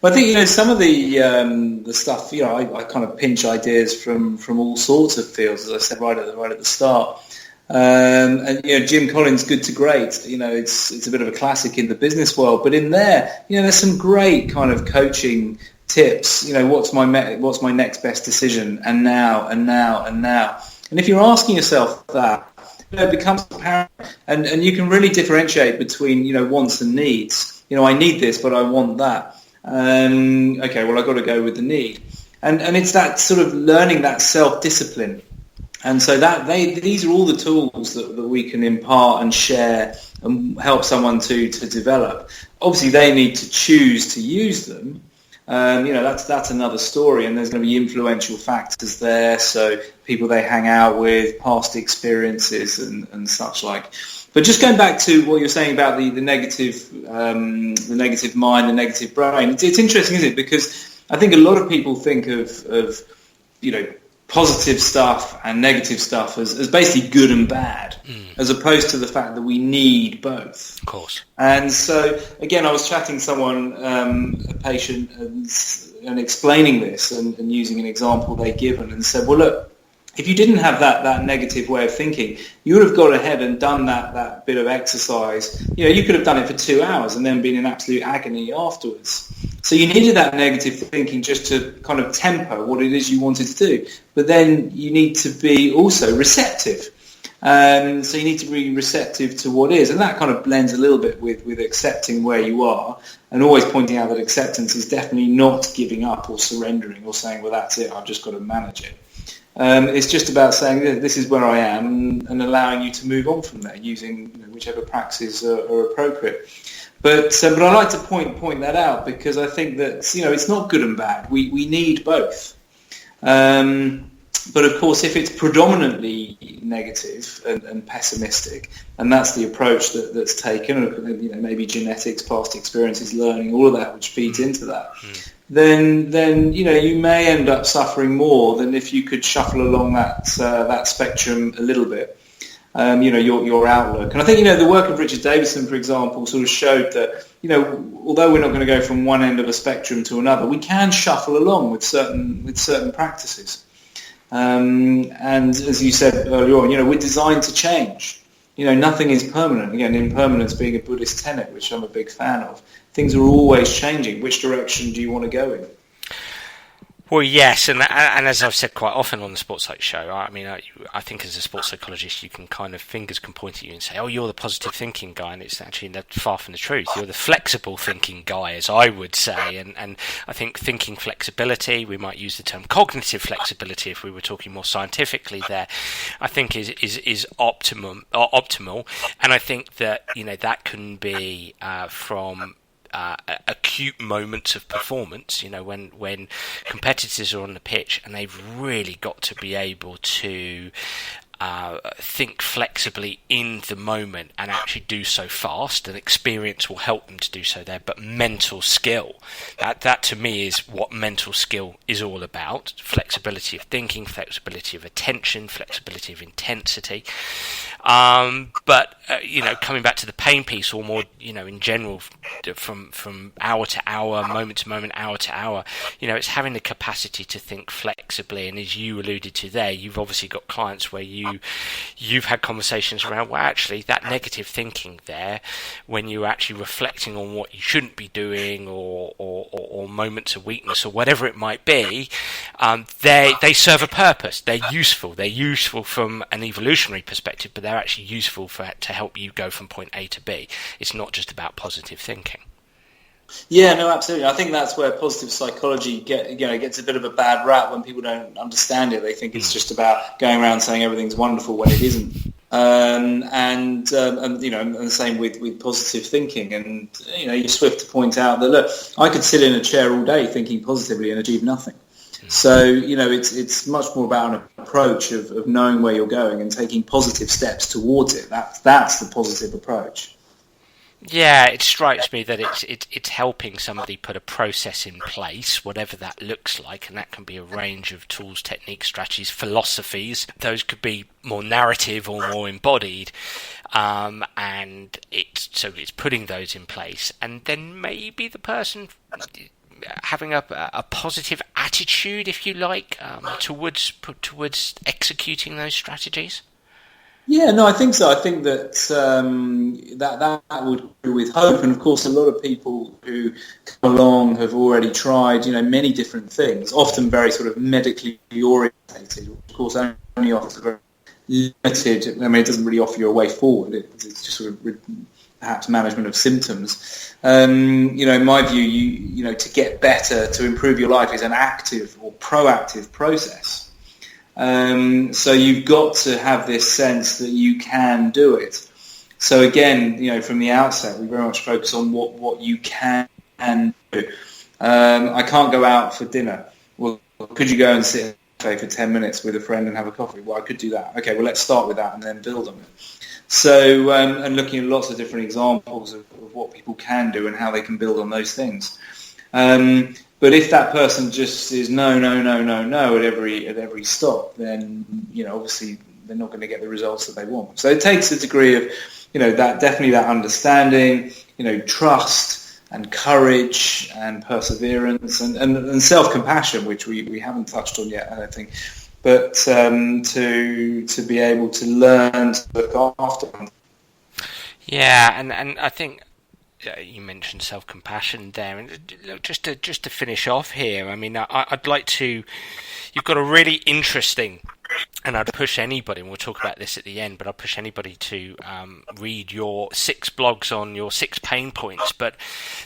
Well, I think, you know, some of the stuff, you know, I kind of pinch ideas from all sorts of fields, as I said right at the start. And you know, Jim Collins' Good to Great, you know, it's a bit of a classic in the business world, but in there, you know, there's some great kind of coaching tips. You know, what's my next best decision, and now. And if you're asking yourself that, you know, it becomes apparent, and you can really differentiate between, you know, wants and needs. You know, I need this, but I want that. Okay, well, I've got to go with the need, and it's that sort of learning that self-discipline. And so these are all the tools that we can impart and share and help someone to develop. Obviously, they need to choose to use them. You know, that's another story, and there's going to be influential factors there. So people they hang out with, past experiences, and such like. But just going back to what you're saying about the negative mind, the negative brain, it's interesting, isn't it? Because I think a lot of people think of you know, positive stuff and negative stuff as basically good and bad, as opposed to the fact that we need both. Of course. And so, again, I was chatting to someone, a patient, and explaining this and using an example they'd given, and said, well, look, if you didn't have that negative way of thinking, you would have gone ahead and done that bit of exercise. You know, you could have done it for 2 hours and then been in absolute agony afterwards. So you needed that negative thinking just to kind of temper what it is you wanted to do. But then you need to be also receptive. So you need to be receptive to what is. And that kind of blends a little bit with accepting where you are, and always pointing out that acceptance is definitely not giving up or surrendering or saying, well, that's it, I've just got to manage it. It's just about saying this is where I am, and allowing you to move on from there using, you know, whichever practices are appropriate. But I like to point that out, because I think that, you know, it's not good and bad. We need both. But of course, if it's predominantly negative and pessimistic, and that's the approach that's taken, you know, maybe genetics, past experiences, learning, all of that, which feeds into that, then you know, you may end up suffering more than if you could shuffle along that spectrum a little bit. You know, your outlook. And I think, you know, the work of Richard Davidson, for example, sort of showed that, you know, although we're not going to go from one end of a spectrum to another, we can shuffle along with certain practices. And as you said earlier on, you know, we're designed to change. You know, nothing is permanent. Again, impermanence being a Buddhist tenet, which I'm a big fan of. Things are always changing. Which direction do you want to go in? Well, yes, and as I've said quite often on the Sports Psych show, I mean, I think as a sports psychologist, you can kind of, fingers can point at you and say, oh, you're the positive thinking guy, and it's actually far from the truth. You're the flexible thinking guy, as I would say, and I think thinking flexibility, we might use the term cognitive flexibility if we were talking more scientifically there, I think is optimal, and I think that, you know, that can be from acute moments of performance, you know, when competitors are on the pitch and they've really got to be able to think flexibly in the moment and actually do so fast, and experience will help them to do so there. But mental skill, that to me is what mental skill is all about: flexibility of thinking, flexibility of attention, flexibility of intensity. But coming back to the pain piece, or more, in general, from hour to hour, moment to moment, hour to hour, it's having the capacity to think flexibly. And as you alluded to there, you've obviously got clients where you've had conversations around, well, actually, that negative thinking there, when you're actually reflecting on what you shouldn't be doing, or moments of weakness, or whatever it might be, they serve a purpose. They're useful. They're useful from an evolutionary perspective, but they're actually useful to help you go from point A to B. It's not just about positive thinking. Yeah, no, absolutely. I think that's where positive psychology gets a bit of a bad rap when people don't understand it. They think it's just about going around saying everything's wonderful when it isn't. And the same with positive thinking. And you're swift to point out that, look, I could sit in a chair all day thinking positively and achieve nothing. So, it's much more about an approach of knowing where you're going and taking positive steps towards it. That's the positive approach. Yeah, it strikes me that it's helping somebody put a process in place, whatever that looks like, and that can be a range of tools, techniques, strategies, philosophies. Those could be more narrative or more embodied, and it's putting those in place, and then maybe the person having a positive attitude, if you like, towards executing those strategies. Yeah, no, I think so. I think that that would do with hope, and of course, a lot of people who come along have already tried, many different things, often very sort of medically orientated. Of course, only offers very limited. I mean, it doesn't really offer you a way forward. It's just sort of perhaps management of symptoms. In my view, to get better, to improve your life, is an active or proactive process. So you've got to have this sense that you can do it. So again, from the outset, we very much focus on what you can do. I can't go out for dinner. Well, could you go and sit in a cafe for 10 minutes with a friend and have a coffee? Well, I could do that. Okay, well, let's start with that and then build on it. So, and looking at lots of different examples of what people can do and how they can build on those things. But if that person just is no at every stop, then obviously they're not going to get the results that they want. So it takes a degree of that understanding, trust and courage and perseverance and self-compassion, which we haven't touched on yet, I don't think. But to be able to learn to look after them. Yeah, and I think you mentioned self-compassion there, and look, just to finish off here, I mean, I'd like to. You've got a really interesting, and I'd push anybody, and we'll talk about this at the end, but I'd push anybody to read your 6 blogs on your 6 pain points. But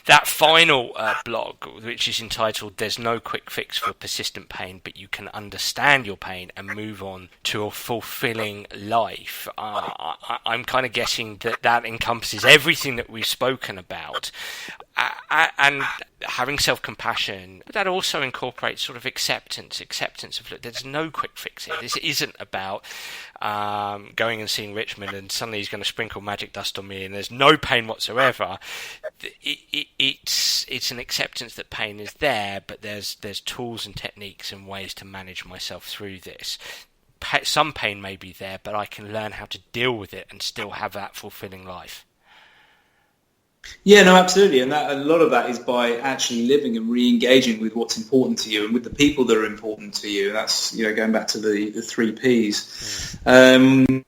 that final blog, which is entitled "There's no quick fix for persistent pain, but you can understand your pain and move on to a fulfilling life." I'm kind of guessing that encompasses everything that we've spoken about. And having self-compassion, but that also incorporates sort of acceptance of, look, there's no quick fix here. This isn't about going and seeing Richmond and suddenly he's going to sprinkle magic dust on me and there's no pain whatsoever. It's an acceptance that pain is there, but there's tools and techniques and ways to manage myself through this. Some pain may be there, but I can learn how to deal with it and still have that fulfilling life. Yeah, no, absolutely, and a lot of that is by actually living and re-engaging with what's important to you and with the people that are important to you. And that's going back to the 3 Ps, and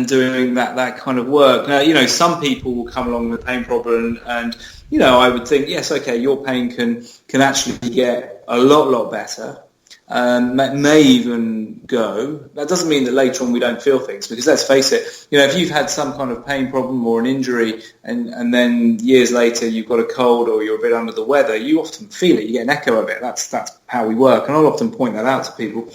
doing that kind of work. Now, some people will come along with a pain problem, and I would think, yes, okay, your pain can actually get a lot better. May even go. That doesn't mean that later on we don't feel things, because let's face it, if you've had some kind of pain problem or an injury and then years later you've got a cold or you're a bit under the weather, you often feel it, you get an echo of it. That's how we work, and I'll often point that out to people.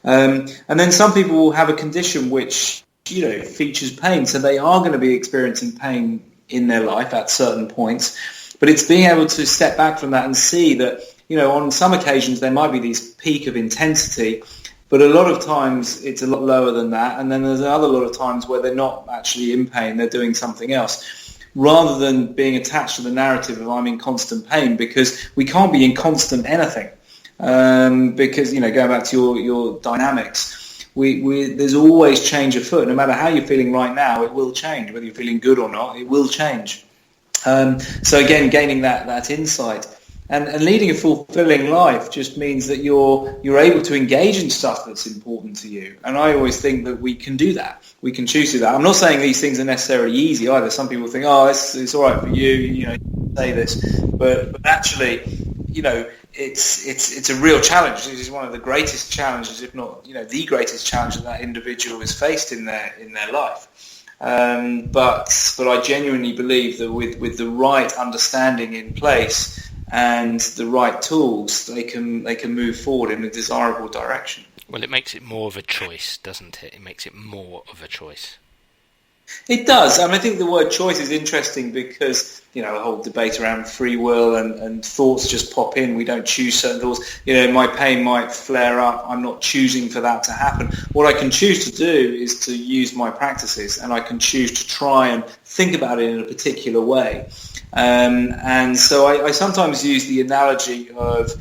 And then some people will have a condition which features pain, so they are going to be experiencing pain in their life at certain points, but it's being able to step back from that and see that on some occasions there might be this peak of intensity, But a lot of times it's a lot lower than that, and then there's another lot of times where they're not actually in pain, they're doing something else, rather than being attached to the narrative of I'm in constant pain, because we can't be in constant anything. Because, going back to your dynamics, there's always change afoot. No matter how you're feeling right now, it will change. Whether you're feeling good or not, it will change. So again, gaining that insight. And leading a fulfilling life just means that you're able to engage in stuff that's important to you. And I always think that we can do that. We can choose to do that. I'm not saying these things are necessarily easy either. Some people think, it's all right for you, say this. But actually, it's a real challenge. This is one of the greatest challenges, if not, the greatest challenge that individual is faced in their life. But I genuinely believe that with the right understanding in place and the right tools, they can move forward in a desirable direction. Well, it makes it more of a choice, doesn't it? It makes it more of a choice. It does. I think the word choice is interesting because, the whole debate around free will and thoughts just pop in. We don't choose certain thoughts. My pain might flare up. I'm not choosing for that to happen. What I can choose to do is to use my practices, and I can choose to try and think about it in a particular way. And so I sometimes use the analogy of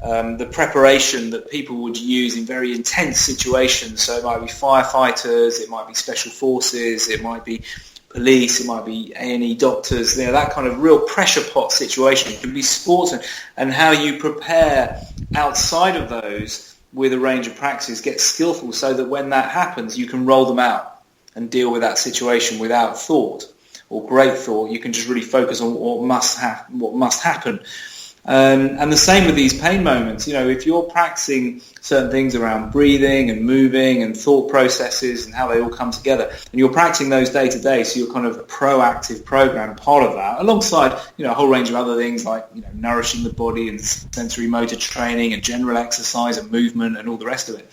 the preparation that people would use in very intense situations. So it might be firefighters, it might be special forces, it might be police, it might be A&E doctors, that kind of real pressure pot situation. It can be sports, and how you prepare outside of those with a range of practices, get skillful so that when that happens, you can roll them out and deal with that situation without thought or great thought. You can just really focus on what must happen. And the same with these pain moments. If you're practicing certain things around breathing and moving and thought processes and how they all come together, and you're practicing those day to day, so you're kind of a proactive program part of that, alongside a whole range of other things like nourishing the body and sensory motor training and general exercise and movement and all the rest of it.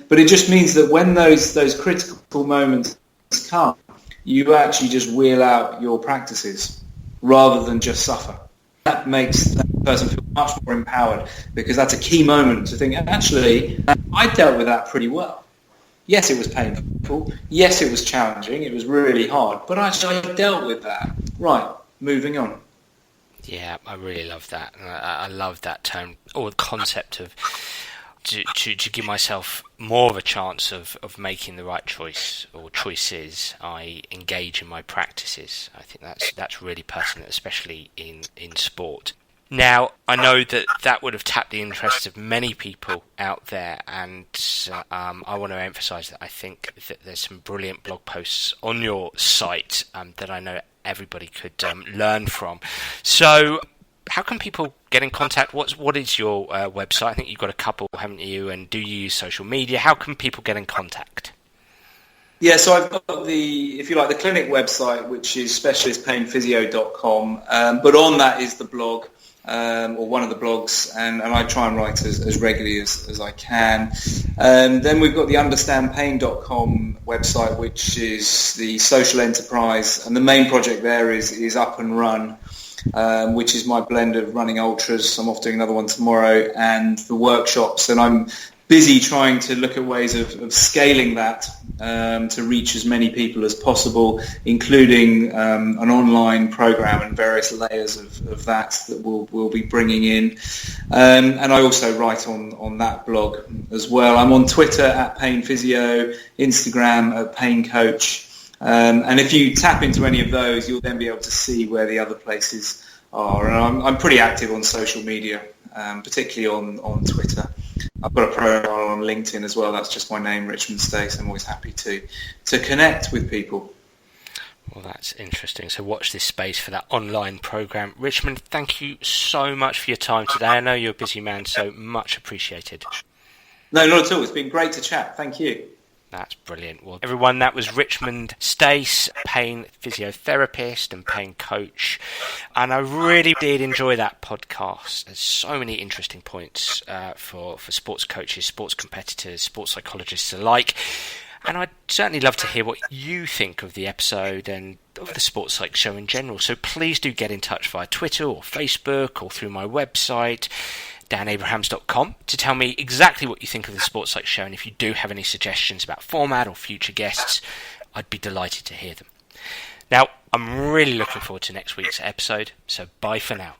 But it just means that when those critical moments come, you actually just wheel out your practices rather than just suffer. That makes that person feel much more empowered, because that's a key moment to think, actually, I dealt with that pretty well. Yes, it was painful. Yes, it was challenging. It was really hard. But actually, I dealt with that. Right, moving on. Yeah, I really love that. I love that term, or the concept of to give myself more of a chance of making the right choice or choices. I engage in my practices. I think that's really pertinent, especially in sport. Now, I know that would have tapped the interest of many people out there, and I want to emphasise that I think that there's some brilliant blog posts on your site that I know everybody could learn from. So, how can people get in contact? What is your website? I think you've got a couple, haven't you? And do you use social media? How can people get in contact? Yeah, so I've got the clinic website, which is specialistpainphysio.com. But on that is the blog, or one of the blogs, and I try and write as regularly as I can. Then we've got the understandpain.com website, which is the social enterprise, and the main project there is Up and Run, which is my blend of running ultras. I'm off doing another one tomorrow, and the workshops, and I'm busy trying to look at ways of scaling that to reach as many people as possible, including an online program and various layers of that we'll be bringing in. And I also write on that blog as well. I'm on Twitter at Pain Physio, Instagram at Pain Coach. And if you tap into any of those, you'll then be able to see where the other places are. And I'm pretty active on social media, particularly on Twitter. I've got a profile on LinkedIn as well. That's just my name, Richmond Stace. I'm always happy to connect with people. Well, that's interesting. So watch this space for that online program. Richmond, thank you so much for your time today. I know you're a busy man, so much appreciated. No, not at all. It's been great to chat. Thank you. That's brilliant. Well, everyone, that was Richmond Stace, pain physiotherapist and pain coach. And I really did enjoy that podcast. There's so many interesting points for sports coaches, sports competitors, sports psychologists alike. And I'd certainly love to hear what you think of the episode and of the Sports Psych show in general. So please do get in touch via Twitter or Facebook or through my website. danabrahams.com to tell me exactly what you think of the Sports Psych show, and if you do have any suggestions about format or future guests, I'd be delighted to hear them. Now, I'm really looking forward to next week's episode, so bye for now.